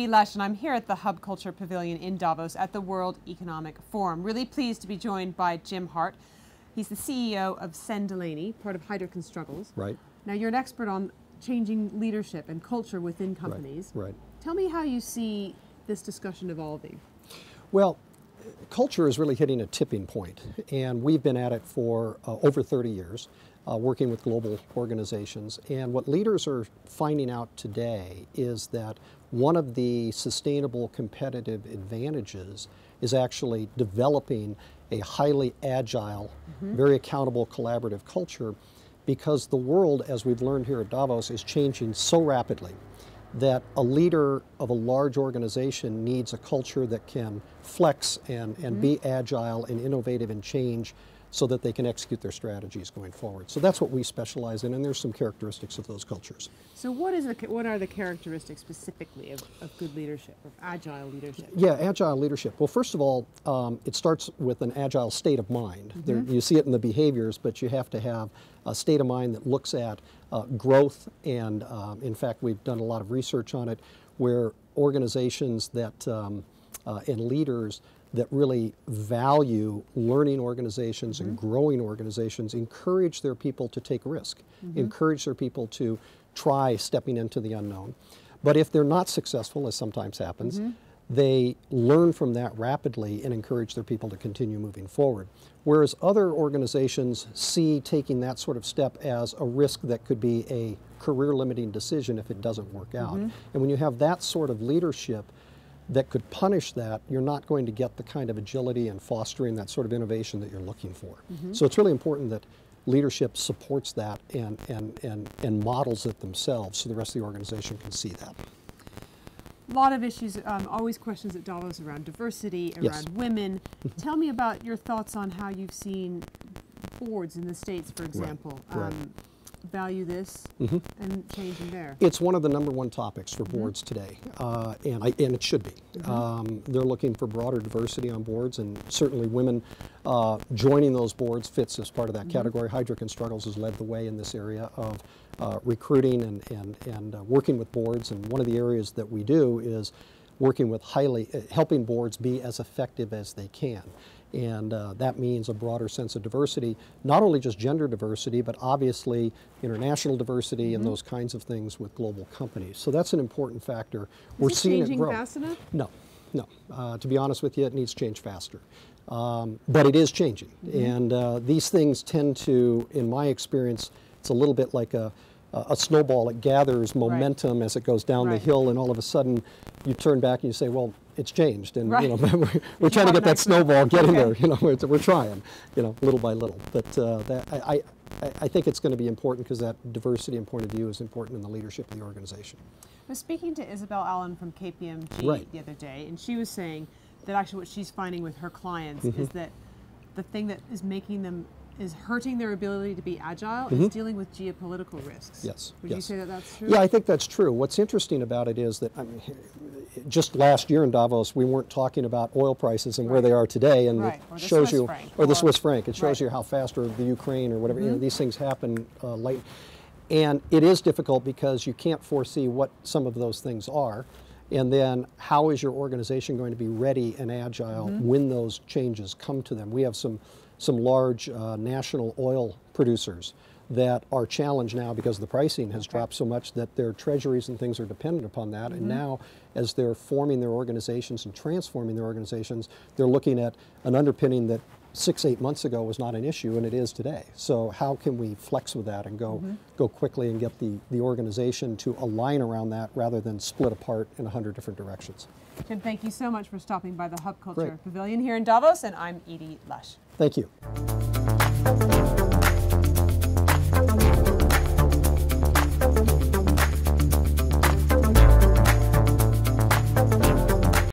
Lush, and I'm here at the Hub Culture Pavilion in Davos at the World Economic Forum. Really pleased to be joined by Jim Hart. He's the CEO of Delaney, part of Hydrogen and Struggles. Right. Now, you're an expert on changing leadership and culture within companies. Right. Tell me how you see this discussion evolving. Well, culture is really hitting a tipping point, and we've been at it for over 30 years, working with global organizations. And what leaders are finding out today is that one of the sustainable competitive advantages is actually developing a highly agile, very accountable, collaborative culture, because the world, as we've learned here at Davos, is changing so rapidly that a leader of a large organization needs a culture that can flex and be agile and innovative and change so that they can execute their strategies going forward. So that's what we specialize in, and there's some characteristics of those cultures. So what are the characteristics specifically of good leadership, of agile leadership? Yeah, agile leadership. Well, first of all, it starts with an agile state of mind. You see it in the behaviors, but you have to have a state of mind that looks at growth, and in fact, we've done a lot of research on it, where organizations that and leaders that really value learning organizations and growing organizations encourage their people to take risk, encourage their people to try stepping into the unknown. But if they're not successful, as sometimes happens, they learn from that rapidly and encourage their people to continue moving forward. Whereas other organizations see taking that sort of step as a risk that could be a career-limiting decision if it doesn't work out. And when you have that sort of leadership that could punish that, you're not going to get the kind of agility and fostering that sort of innovation that you're looking for. So it's really important that leadership supports that and models it themselves so the rest of the organization can see that. A lot of issues, always questions at Davos around diversity, around women. Tell me about your thoughts on how you've seen boards in the States, for example, value this and changing there. It's one of the #1 topics for boards today, and it should be. They're looking for broader diversity on boards, and certainly women joining those boards fits as part of that category. Hydrogen and Struggles has led the way in this area of recruiting and working with boards, and one of the areas that we do is working with helping boards be as effective as they can. And that means a broader sense of diversity, not only just gender diversity, but obviously international diversity and those kinds of things with global companies. So that's an important factor. We're seeing it grow. Changing fast enough? No. To be honest with you, it needs to change faster. But it is changing. And these things tend to, in my experience, it's a little bit like a snowball. It gathers momentum as it goes down the hill, and all of a sudden you turn back and you say, well, it's changed, and you know, we're trying to get that snowball getting there. You know, we're trying, you know, little by little. But I think it's going to be important because that diversity and point of view is important in the leadership of the organization. I was speaking to Isabel Allen from KPMG the other day, and she was saying that actually what she's finding with her clients is that the thing that is hurting their ability to be agile is dealing with geopolitical risks. Yes. Would you say that that's true? Yeah, I think that's true. What's interesting about it is that, I mean, just last year in Davos, we weren't talking about oil prices and where they are today, and it shows you, or the Swiss franc, it shows you how fast, or the Ukraine, or whatever, you know, these things happen late. And it is difficult because you can't foresee what some of those things are. And then how is your organization going to be ready and agile when those changes come to them? We have some large national oil producers that are challenged now because the pricing has dropped so much that their treasuries and things are dependent upon that. And now, as they're forming their organizations and transforming their organizations, they're looking at an underpinning that 6-8 months ago was not an issue, and it is today. So how can we flex with that and go quickly and get the organization to align around that rather than split apart in 100 different directions? Jim, thank you so much for stopping by the Hub Culture Pavilion here in Davos, and I'm Edie Lush. Thank you.